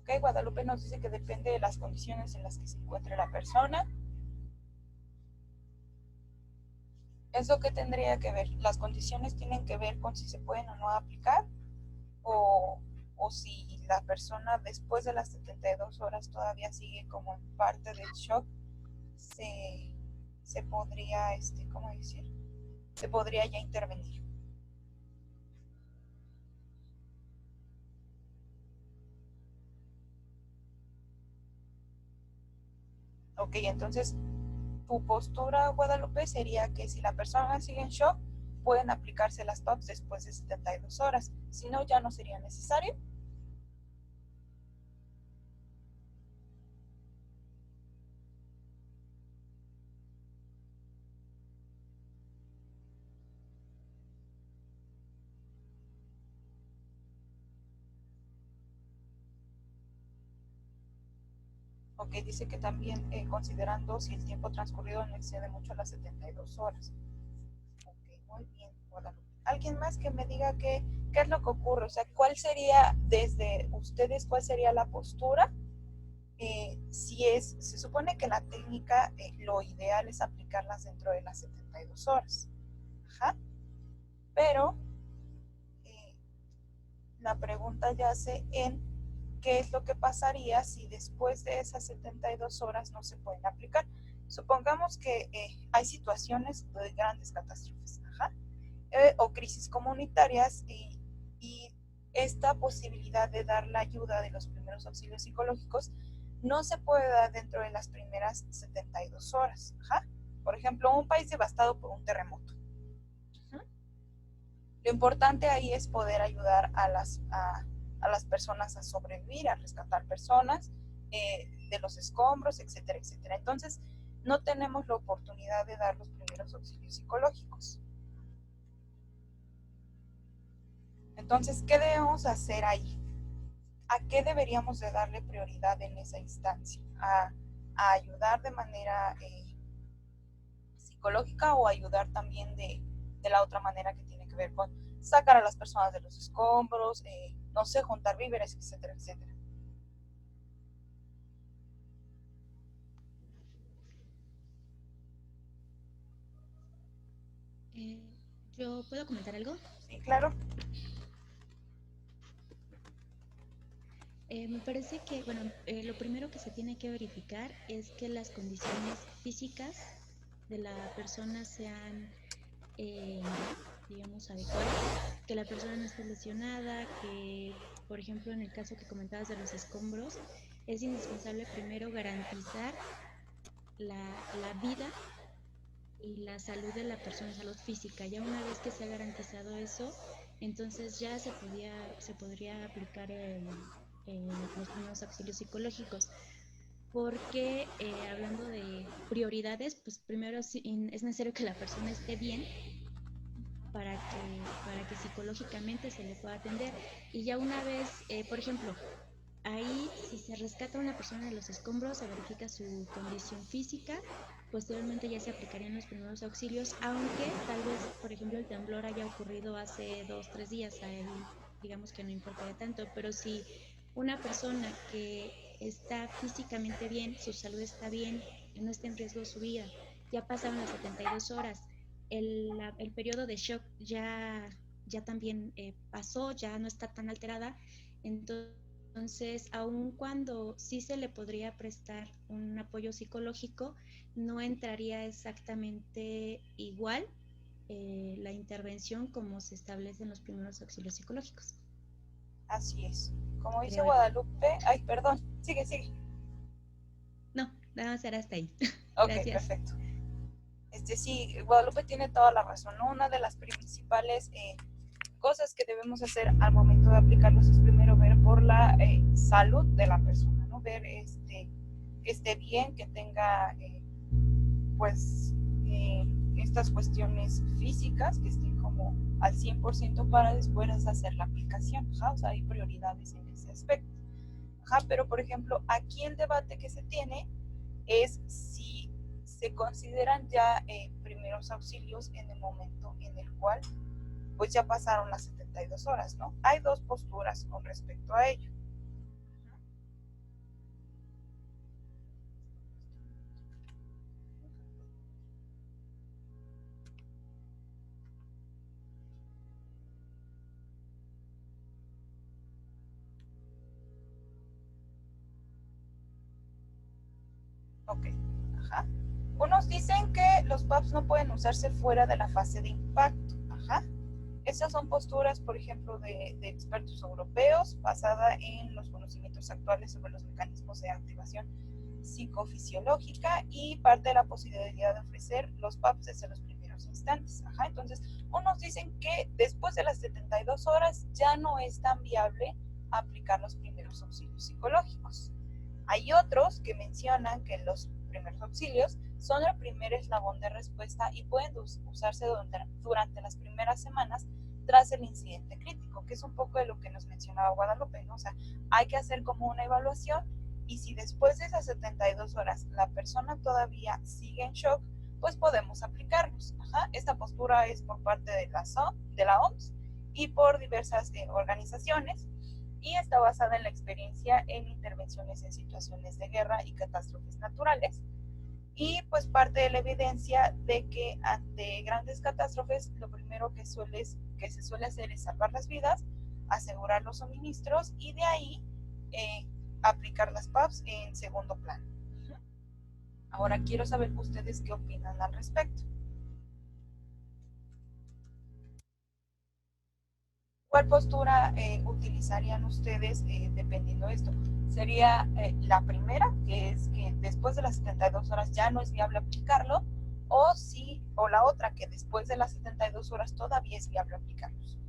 Ok, Guadalupe nos dice que depende de las condiciones en las que se encuentre la persona. ¿Eso qué tendría que ver? Las condiciones tienen que ver con si se pueden o no aplicar, o, o si la persona después de las 72 horas todavía sigue como en parte del shock, se podría, ¿cómo decir? Se podría ya intervenir. Ok, entonces tu postura, Guadalupe, sería que si la persona sigue en shock, pueden aplicarse las TOPS después de 72 horas. Si no, ya no sería necesario. Ok, dice que también considerando si el tiempo transcurrido no excede mucho las 72 horas. Ok, muy bien, Guadalupe. ¿Alguien más que me diga qué es lo que ocurre? O sea, ¿cuál sería desde ustedes, cuál sería la postura? Se supone que la técnica, lo ideal es aplicarlas dentro de las 72 horas. Ajá. Pero eh, la pregunta yace en qué es lo que pasaría si después de esas 72 horas no se pueden aplicar. Supongamos que hay situaciones de grandes catástrofes, ajá, o crisis comunitarias y esta posibilidad de dar la ayuda de los primeros auxilios psicológicos no se puede dar dentro de las primeras 72 horas. Ajá. Por ejemplo, un país devastado por un terremoto. Lo importante ahí es poder ayudar a las personas a sobrevivir, a rescatar personas de los escombros, etcétera, etcétera. Entonces, no tenemos la oportunidad de dar los primeros auxilios psicológicos. Entonces, ¿qué debemos hacer ahí? ¿A qué deberíamos de darle prioridad en esa instancia? ¿A ayudar de manera psicológica o ayudar también de la otra manera que tiene que ver con sacar a las personas de los escombros, no sé, juntar víveres, etcétera, etcétera? Eh, ¿Yo puedo comentar algo? Sí, claro. Me parece que, bueno, lo primero que se tiene que verificar es que las condiciones físicas de la persona sean, eh, digamos, adecuadas, que la persona no esté lesionada, que, por ejemplo, en el caso que comentabas de los escombros, es indispensable primero garantizar la vida y la salud de la persona, salud física. Ya una vez que se ha garantizado eso, entonces ya se podría aplicar los primeros auxilios psicológicos. Porque hablando de prioridades, pues primero es necesario que la persona esté bien para que psicológicamente se le pueda atender. Y ya una vez, por ejemplo, ahí, si se rescata a una persona de los escombros, se verifica su condición física. Posteriormente ya se aplicarían los primeros auxilios, aunque tal vez, por ejemplo, el temblor haya ocurrido hace 2, 3 días, ahí digamos que no importaría tanto, pero si una persona que está físicamente bien, su salud está bien, no está en riesgo su vida, ya pasaron las 72 horas, el periodo de shock ya también pasó, ya no está tan alterada, entonces, aun cuando sí se le podría prestar un apoyo psicológico, no entraría exactamente igual la intervención como se establece en los primeros auxilios psicológicos, Así es. Como dice creo yo. Guadalupe, ay, perdón, sigue, sigue. No, nada más era hasta ahí. Ok, Gracias. perfecto. Sí, Guadalupe tiene toda la razón, ¿no? Una de las principales cosas que debemos hacer al momento de aplicarlos es primero ver por la salud de la persona, ¿no? Ver que esté bien, que tenga pues estas cuestiones físicas, que estén como al 100% para después hacer la aplicación. Ajá, o sea, hay prioridades en ese aspecto. Ajá, pero por ejemplo, aquí el debate que se tiene es si se consideran ya primeros auxilios en el momento en el cual pues ya pasaron las 72 horas, ¿no? Hay dos posturas con respecto a ello. Ok, ajá. Unos dicen que los PAPs no pueden usarse fuera de la fase de impacto, ajá. Esas son posturas, por ejemplo, de expertos europeos, basada en los conocimientos actuales sobre los mecanismos de activación psicofisiológica y parte de la posibilidad de ofrecer los PAPs desde los primeros instantes. Ajá. Entonces, unos dicen que después de las 72 horas ya no es tan viable aplicar los primeros auxilios psicológicos. Hay otros que mencionan que los primeros auxilios son el primer eslabón de respuesta y pueden usarse durante las primeras semanas tras el incidente crítico, que es un poco de lo que nos mencionaba Guadalupe, ¿no? O sea, hay que hacer como una evaluación y si después de esas 72 horas la persona todavía sigue en shock, pues podemos aplicarlos. Ajá. Esta postura es por parte de la OMS y por diversas organizaciones y está basada en la experiencia en intervenciones en situaciones de guerra y catástrofes naturales. Y pues parte de la evidencia de que ante grandes catástrofes lo primero que se suele hacer es salvar las vidas, asegurar los suministros y de ahí aplicar las PAPs en segundo plano. Ahora quiero saber ustedes qué opinan al respecto. ¿Cuál postura utilizarían ustedes dependiendo de esto? ¿Sería la primera, que es que después de las 72 horas ya no es viable aplicarlo? O la otra, que después de las 72 horas todavía es viable aplicarlos.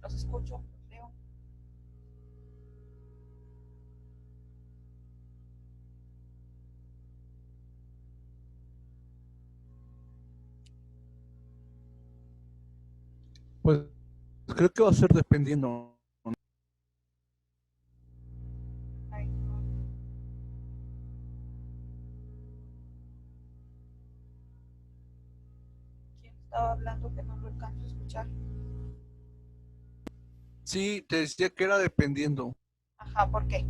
Los escucho, los leo. Pues creo que va a ser dependiendo. Ay, ¿quién estaba hablando que no lo alcanzo a escuchar? Sí, te decía que era dependiendo. Ajá, ¿por qué?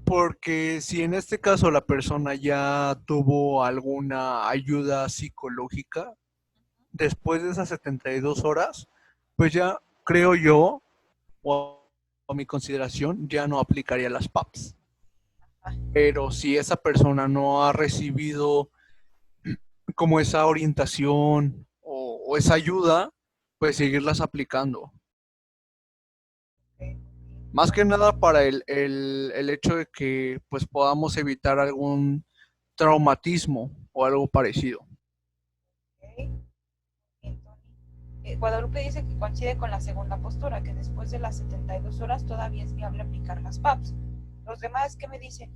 Porque si en este caso la persona ya tuvo alguna ayuda psicológica, después de esas 72 horas, pues ya creo yo, o a mi consideración, ya no aplicaría las PAPs. Pero si esa persona no ha recibido como esa orientación o esa ayuda, pues seguirlas aplicando. Okay. Más que nada para el hecho de que pues podamos evitar algún traumatismo o algo parecido. Okay. Guadalupe dice que coincide con la segunda postura, que después de las 72 horas todavía es viable aplicar las PAPs. Los demás, ¿qué me dicen?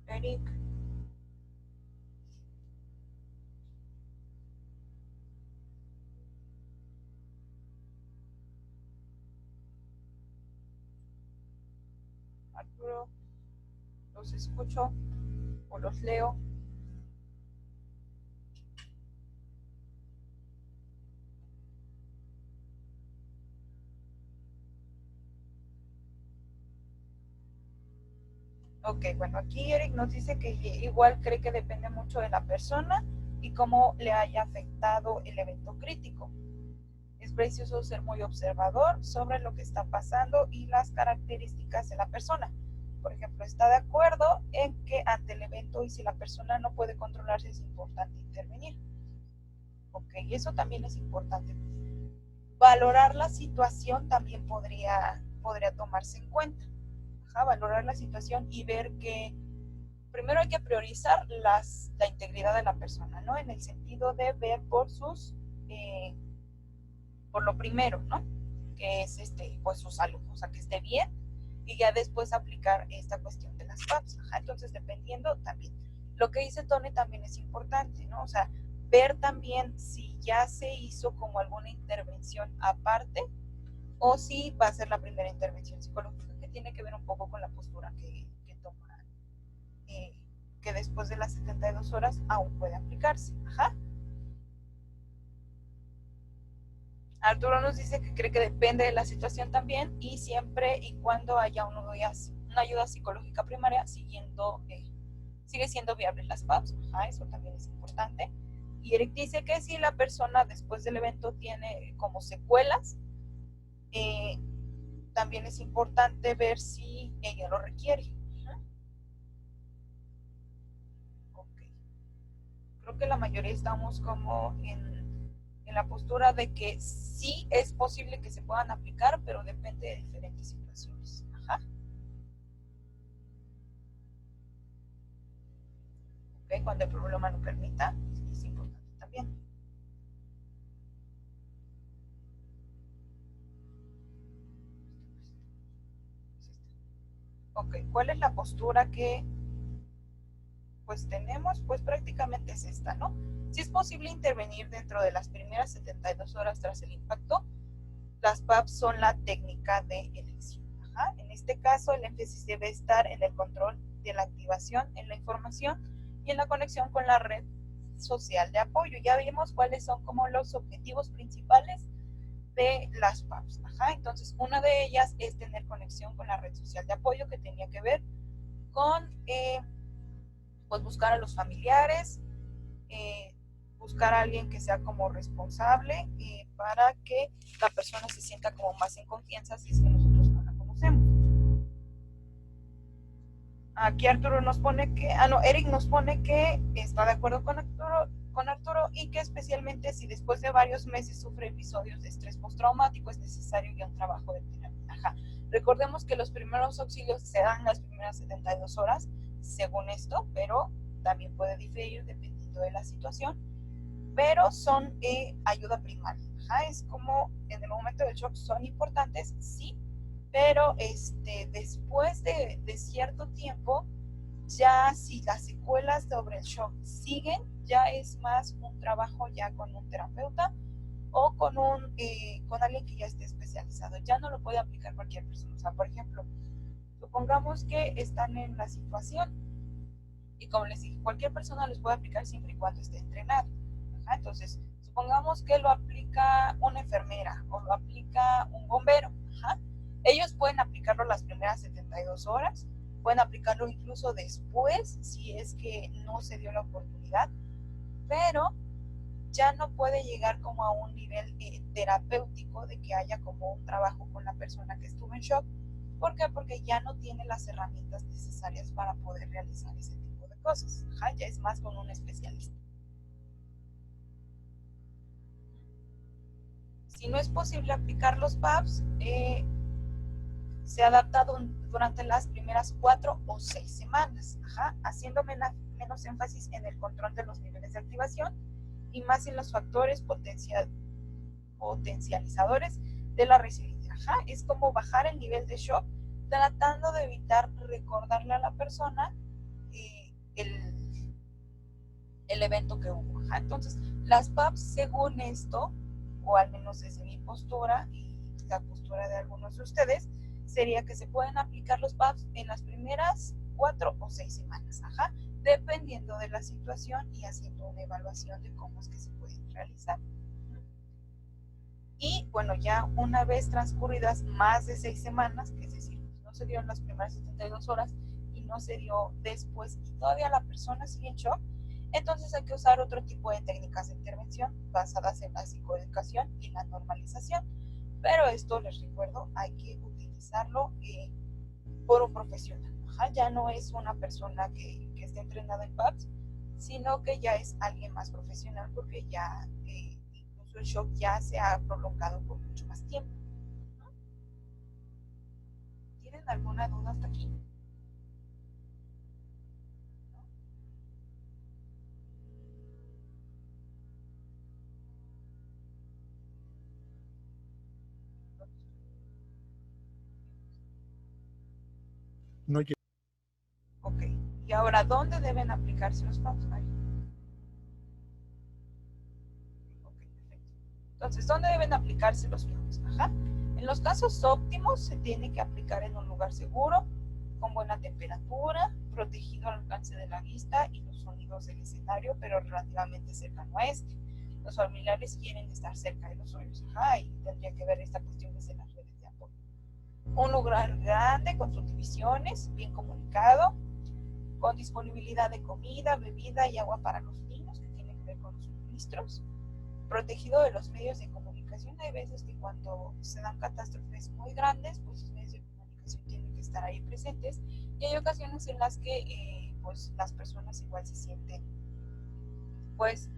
Eric, Arturo, los escucho o los leo. Ok, bueno, aquí Eric nos dice que igual cree que depende mucho de la persona y cómo le haya afectado el evento crítico. Es precioso ser muy observador sobre lo que está pasando y las características de la persona. Por ejemplo, está de acuerdo en que ante el evento y si la persona no puede controlarse es importante intervenir. Ok, eso también es importante. Valorar la situación también podría tomarse en cuenta. Ajá, valorar la situación y ver que primero hay que priorizar la integridad de la persona, ¿no? En el sentido de ver por lo primero, ¿no? Que es pues su salud, o sea, que esté bien y ya después aplicar esta cuestión de las PAPs. Ajá, entonces, dependiendo también. Lo que dice Tony también es importante, ¿no? O sea, ver también si ya se hizo como alguna intervención aparte o si va a ser la primera intervención psicológica, que tiene que ver un poco con la postura que toma, que después de las 72 horas aún puede aplicarse. Ajá. Arturo nos dice que cree que depende de la situación también y siempre y cuando haya una ayuda psicológica primaria, sigue siendo viable las PAPs. Eso también es importante. Y Eric dice que si la persona después del evento tiene como secuelas, también es importante ver si ella lo requiere. Okay. Creo que la mayoría estamos como en la postura de que sí es posible que se puedan aplicar, pero depende de diferentes situaciones. Okay. Cuando el problema lo permita, es importante también. Ok, ¿cuál es la postura que pues tenemos? Pues prácticamente es esta, ¿no? Si es posible intervenir dentro de las primeras 72 horas tras el impacto, las PAPs son la técnica de elección. En este caso, el énfasis debe estar en el control de la activación, en la información y en la conexión con la red social de apoyo. Ya vimos cuáles son como los objetivos principales de las PAPs. Entonces, una de ellas es tener conexión con la red social de apoyo, que tenía que ver con pues buscar a los familiares, buscar a alguien que sea como responsable para que la persona se sienta como más en confianza si es que nosotros no la conocemos. Aquí Arturo nos pone que, Eric nos pone que está de acuerdo con Arturo y que especialmente si después de varios meses sufre episodios de estrés postraumático es necesario ya un trabajo de terapia. Recordemos que los primeros auxilios se dan las primeras 72 horas, según esto, pero también puede diferir dependiendo de la situación, pero son ayuda primaria. Es como en el momento del shock son importantes, sí, pero después de cierto tiempo, ya si las secuelas sobre el shock siguen, ya es más un trabajo ya con un terapeuta o con alguien que ya esté especializado. Ya no lo puede aplicar cualquier persona. O sea, por ejemplo, supongamos que están en la situación y como les dije, cualquier persona los puede aplicar siempre y cuando esté entrenada. Entonces, supongamos que lo aplica una enfermera o lo aplica un bombero. Ellos pueden aplicarlo las primeras 72 horas, pueden aplicarlo incluso después si es que no se dio la oportunidad, pero ya no puede llegar como a un nivel terapéutico de que haya como un trabajo con la persona que estuvo en shock. ¿Por qué? Porque ya no tiene las herramientas necesarias para poder realizar ese tipo de cosas. Ya es más con un especialista. Si no es posible aplicar los PAPs, se adapta durante las primeras 4 o 6 semanas, haciendo menos énfasis en el control de los niveles de activación y más en los factores potencializadores de la resiliencia. Es como bajar el nivel de shock, tratando de evitar recordarle a la persona el evento que hubo. Entonces, las PAPs, según esto, o al menos desde mi postura y la postura de algunos de ustedes, sería que se pueden aplicar los PAPs en las primeras 4 o 6 semanas, dependiendo de la situación y haciendo una evaluación de cómo es que se pueden realizar. Y bueno, ya una vez transcurridas más de 6 semanas, que es decir, no se dio en las primeras 72 horas y no se dio después y todavía la persona sigue en shock, entonces hay que usar otro tipo de técnicas de intervención basadas en la psicoeducación y la normalización. Pero esto, les recuerdo, hay que utilizarlo por un profesional. Ya no es una persona que esté entrenada en PAPs, sino que ya es alguien más profesional porque ya incluso el shock ya se ha prolongado por mucho más tiempo. ¿Tienen alguna duda hasta aquí? No. Ok, y ahora, ¿dónde deben aplicarse los PAPs? Entonces, ¿dónde deben aplicarse los PAPs? En los casos óptimos se tiene que aplicar en un lugar seguro, con buena temperatura, protegido al alcance de la vista y los sonidos del escenario, pero relativamente cercano a este. Los familiares quieren estar cerca de los suyos, y tendría que ver esta cuestión desde las redes de apoyo. Un lugar grande con subdivisiones, bien comunicado, con disponibilidad de comida, bebida y agua para los niños, que tiene que ver con los suministros, protegido de los medios de comunicación. Hay veces que cuando se dan catástrofes muy grandes, pues los medios de comunicación tienen que estar ahí presentes, y hay ocasiones en las que pues las personas igual se sienten pues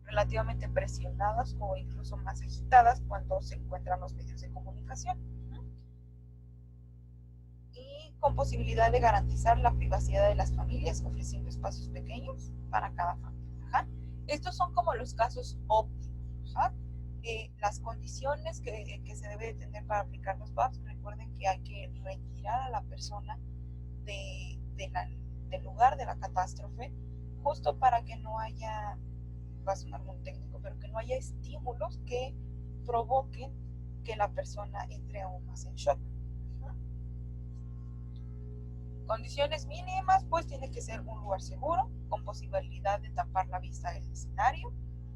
relativamente presionadas o incluso más agitadas cuando se encuentran los medios de comunicación. Y con posibilidad de garantizar la privacidad de las familias, ofreciendo espacios pequeños para cada familia. Ajá. Estos son como los casos óptimos. Las condiciones que se debe de tener para aplicar los PAPs. Recuerden que hay que retirar a la persona del lugar de la catástrofe, justo para que no haya, va a sonar muy técnico, pero que no haya estímulos que provoquen que la persona entre aún más en shock. Condiciones mínimas, pues tiene que ser un lugar seguro, con posibilidad de tapar la vista del escenario,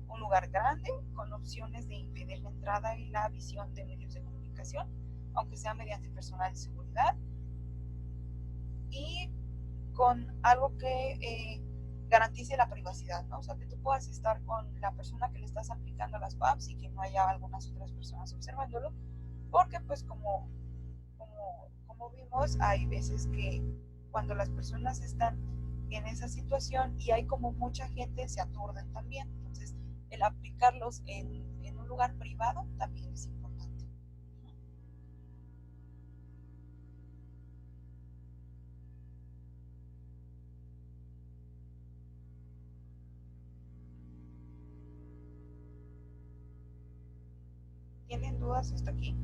un lugar grande, con opciones de impedir la entrada y la visión de medios de comunicación, aunque sea mediante personal de seguridad, y con algo que garantice la privacidad, ¿no? O sea, que tú puedas estar con la persona que le estás aplicando las PAPs y que no haya algunas otras personas observándolo, porque pues como vimos, hay veces que cuando las personas están en esa situación y hay como mucha gente, se aturden también. Entonces, el aplicarlos en un lugar privado también es importante. ¿Tienen dudas hasta aquí?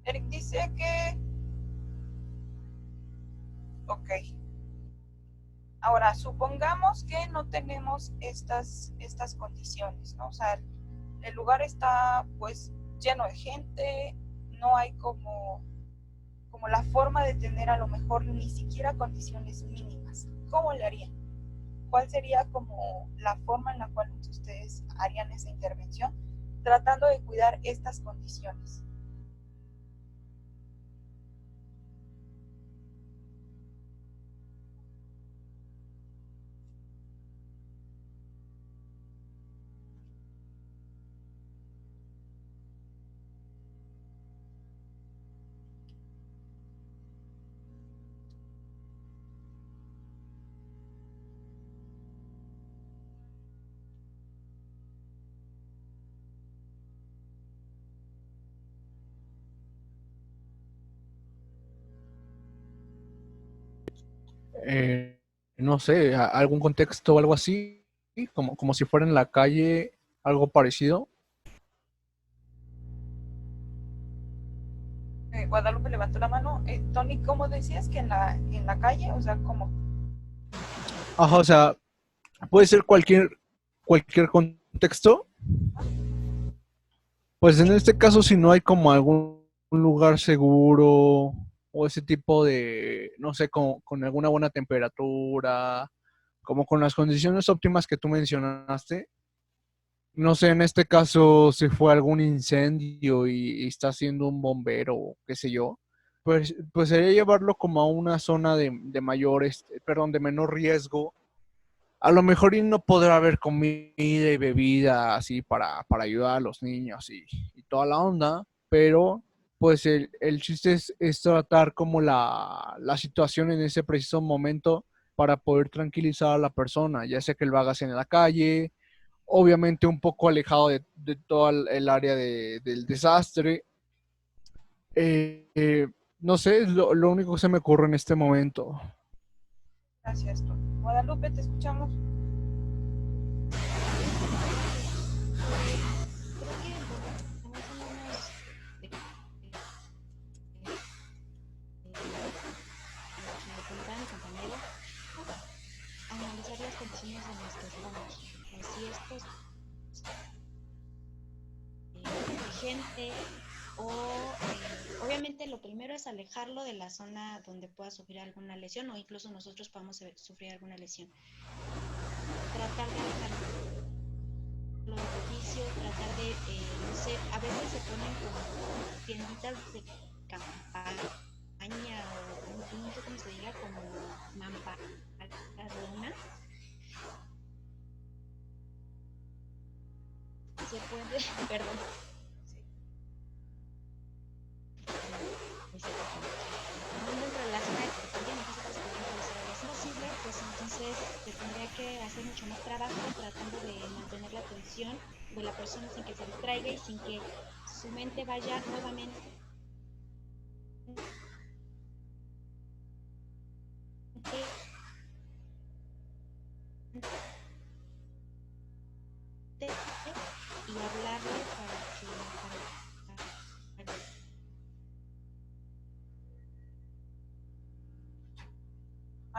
Eric dice que ok. Ahora, supongamos que no tenemos estas condiciones, ¿no? O sea, el lugar está pues lleno de gente, no hay como la forma de tener a lo mejor ni siquiera condiciones mínimas. ¿Cómo le harían? ¿Cuál sería como la forma en la cual ustedes harían esa intervención tratando de cuidar estas condiciones? No sé, algún contexto o algo así, como si fuera en la calle, algo parecido. Guadalupe levantó la mano. Tony, ¿cómo decías que en la calle? O sea, ¿cómo? Ajá, o sea, puede ser cualquier contexto. Pues en este caso, si no hay como algún lugar seguro o ese tipo de, no sé, con alguna buena temperatura, como con las condiciones óptimas que tú mencionaste. No sé, en este caso, si fue algún incendio y está haciendo un bombero, o qué sé yo, pues sería llevarlo como a una zona de mayor, perdón, de menor riesgo. A lo mejor y no podrá haber comida y bebida así para ayudar a los niños y toda la onda, pero pues el chiste es tratar como la situación en ese preciso momento para poder tranquilizar a la persona, ya sea que lo hagas en la calle, obviamente un poco alejado de todo el área del desastre. Eh, eh, no sé, es lo único que se me ocurre en este momento. Gracias, Tony. Guadalupe, te escuchamos. Creo que más o menos urgente o obviamente lo primero es alejarlo de la zona donde pueda sufrir alguna lesión o incluso nosotros podamos sufrir alguna lesión. Tratar de alejarlo del oficio, tratar de, no sé, a veces se ponen como tienditas de campaña o no sé cómo se diga, como mamparas, se puede, perdón, dentro de la zona de campaña nosotros podemos realizar es posible, pues entonces se tendría que hacer mucho más trabajo tratando de mantener la atención de la persona sin que se distraiga y sin que su mente vaya nuevamente y hablarle para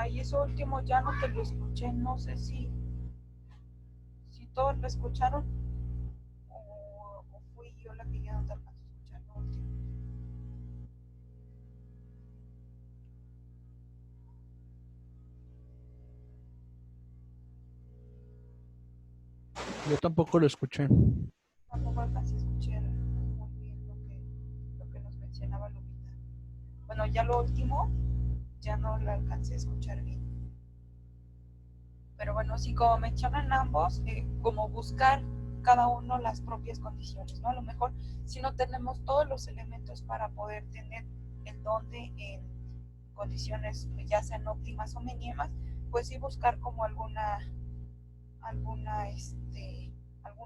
Ay, eso último ya no te lo escuché, no sé si todos lo escucharon o fui yo la que ya no te alcanzó a escuchar lo último. Yo tampoco lo escuché. Tampoco alcancé a escuchar muy bien lo que nos mencionaba Lupita. Bueno, ya lo último ya no lo alcancé a escuchar bien. Pero bueno, sí, como mencionan ambos, como buscar cada uno las propias condiciones, ¿no? A lo mejor si no tenemos todos los elementos para poder tener el donde en condiciones ya sean óptimas o mínimas, pues sí buscar como alguna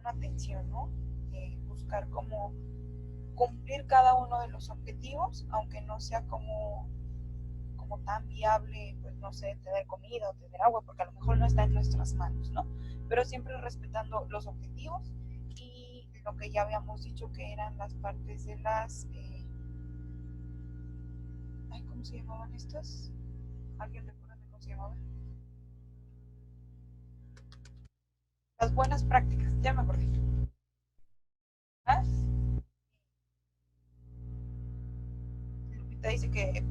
atención, ¿no? Buscar como cumplir cada uno de los objetivos, aunque no sea como tan viable, pues no sé, tener comida o tener agua, porque a lo mejor no está en nuestras manos, ¿no? Pero siempre respetando los objetivos y lo que ya habíamos dicho que eran las partes de las, ¿cómo se llamaban estas? ¿Alguien recuerda cómo se llamaban? Las buenas prácticas, ya me acordé. ¿Ah? Lupita dice que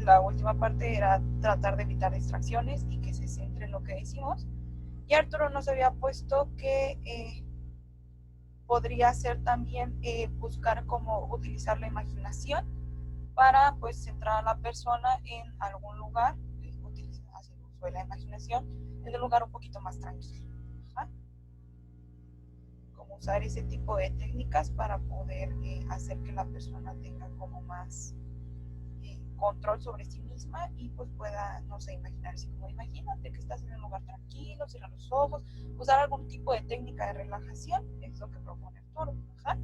la última parte era tratar de evitar distracciones y que se centre en lo que decimos. Y Arturo nos había puesto que podría ser también buscar cómo utilizar la imaginación para pues centrar a la persona en algún lugar, hacer uso de la imaginación en un lugar un poquito más tranquilo. ¿Ah? Como usar ese tipo de técnicas para poder hacer que la persona tenga como más control sobre sí misma y pues pueda, no sé, imaginarse como imagínate que estás en un lugar tranquilo, cierra los ojos, usar algún tipo de técnica de relajación, es lo que propone Arturo. Ajá.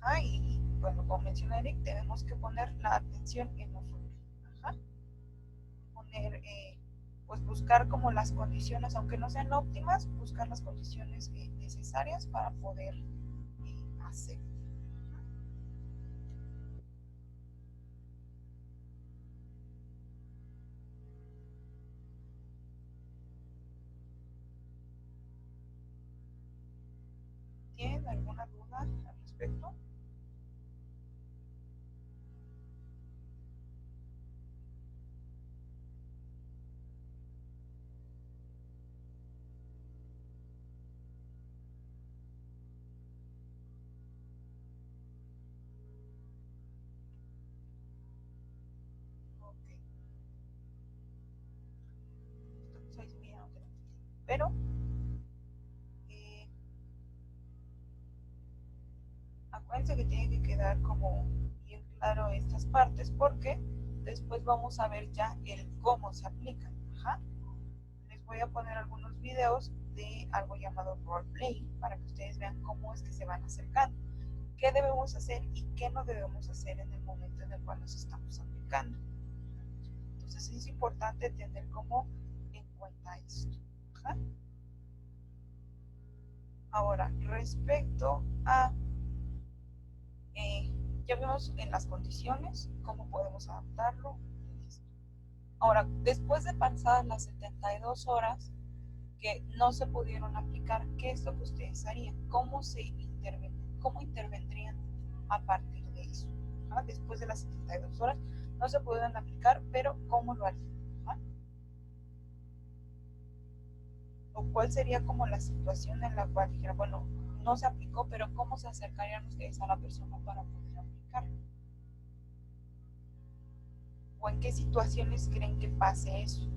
Ajá, y bueno, como menciona Eric, tenemos que poner la atención en nosotros. Ajá. Poner, pues buscar como las condiciones, aunque no sean óptimas, buscar las condiciones necesarias para poder hacer. ¿Tienen alguna duda al respecto? Ok. Entonces, mira, pero eh, acuérdense que tiene que quedar como bien claro estas partes porque después vamos a ver ya el cómo se aplican. Ajá. Les voy a poner algunos videos de algo llamado roleplay para que ustedes vean cómo es que se van acercando, qué debemos hacer y qué no debemos hacer en el momento en el cual nos estamos aplicando. Entonces es importante tener como en cuenta esto. Ajá. Ahora, respecto a ya vimos en las condiciones cómo podemos adaptarlo. Ahora, después de pasadas las 72 horas, que no se pudieron aplicar, ¿qué es lo que ustedes harían? ¿Cómo intervendrían a partir de eso? ¿Ah? Después de las 72 horas no se pudieron aplicar, pero ¿cómo lo harían? ¿Ah? ¿O cuál sería como la situación en la cual dijeran, bueno, no se aplicó, pero cómo se acercarían ustedes a la persona para poder aplicarlo? ¿O en qué situaciones creen que pase eso?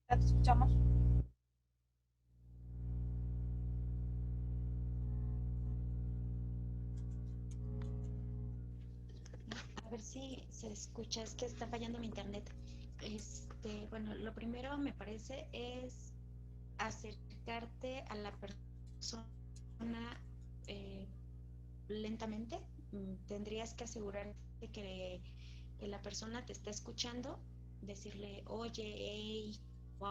¿Ya te escuchamos? A ver si se escucha, es que está fallando mi internet. Bueno, lo primero me parece es acercarte a la persona eh, lentamente. Tendrías que asegurarte que la persona te está escuchando, decirle, oye, hey, o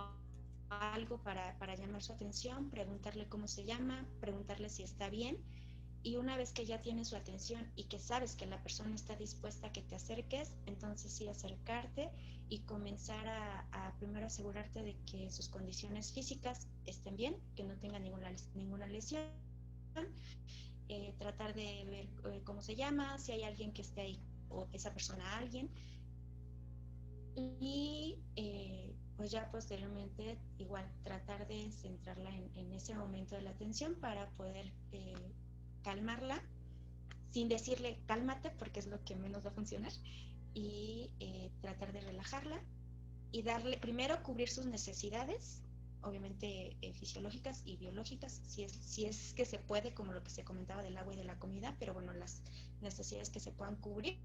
algo para llamar su atención, preguntarle cómo se llama, preguntarle si está bien. Y una vez que ya tienes su atención y que sabes que la persona está dispuesta a que te acerques, entonces sí acercarte y comenzar a primero asegurarte de que sus condiciones físicas estén bien, que no tenga ninguna lesión, tratar de ver cómo se llama, si hay alguien que esté ahí o esa persona alguien. Y pues ya posteriormente igual tratar de centrarla en ese momento de la atención para poder calmarla sin decirle cálmate porque es lo que menos va a funcionar y tratar de relajarla y darle primero cubrir sus necesidades obviamente fisiológicas y biológicas si es que se puede como lo que se comentaba del agua y de la comida, pero bueno, las necesidades que se puedan cubrir,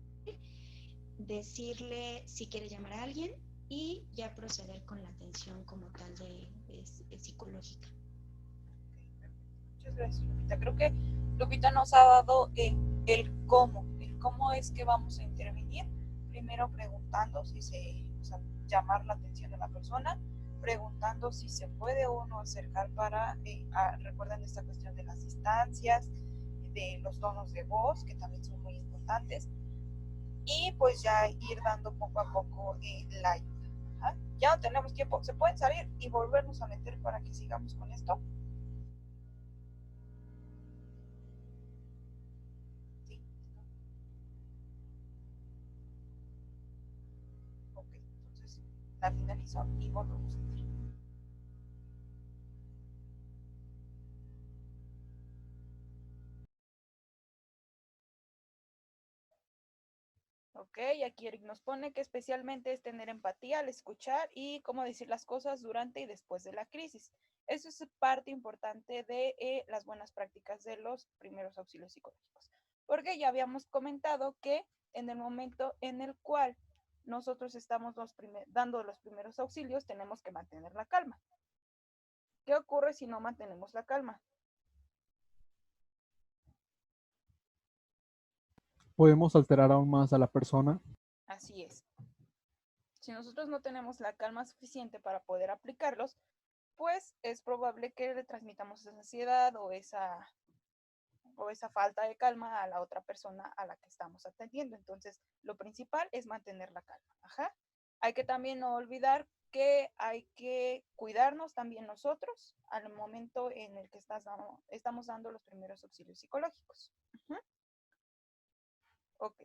decirle si quiere llamar a alguien y ya proceder con la atención como tal de psicológica. Muchas gracias, Lupita. Creo que Lupita nos ha dado el cómo es que vamos a intervenir. Primero preguntando si o sea, llamar la atención de la persona, preguntando si se puede uno acercar recuerden esta cuestión de las distancias, de los tonos de voz, que también son muy importantes, y pues ya ir dando poco a poco la ayuda. ¿Ah? Ya no tenemos tiempo, se pueden salir y volvernos a meter para que sigamos con esto. Sí. Ok, entonces la finalizo y volvemos a hacer. Ok, aquí Eric nos pone que especialmente es tener empatía al escuchar y cómo decir las cosas durante y después de la crisis. Eso es parte importante de las buenas prácticas de los primeros auxilios psicológicos. Porque ya habíamos comentado que en el momento en el cual nosotros estamos dando los primeros auxilios, tenemos que mantener la calma. ¿Qué ocurre si no mantenemos la calma? Podemos alterar aún más a la persona. Así es. Si nosotros no tenemos la calma suficiente para poder aplicarlos, pues es probable que le transmitamos esa ansiedad o esa falta de calma a la otra persona a la que estamos atendiendo. Entonces, lo principal es mantener la calma. Ajá. Hay que también no olvidar que hay que cuidarnos también nosotros al momento en el que estamos dando los primeros auxilios psicológicos. Uh-huh. Ok.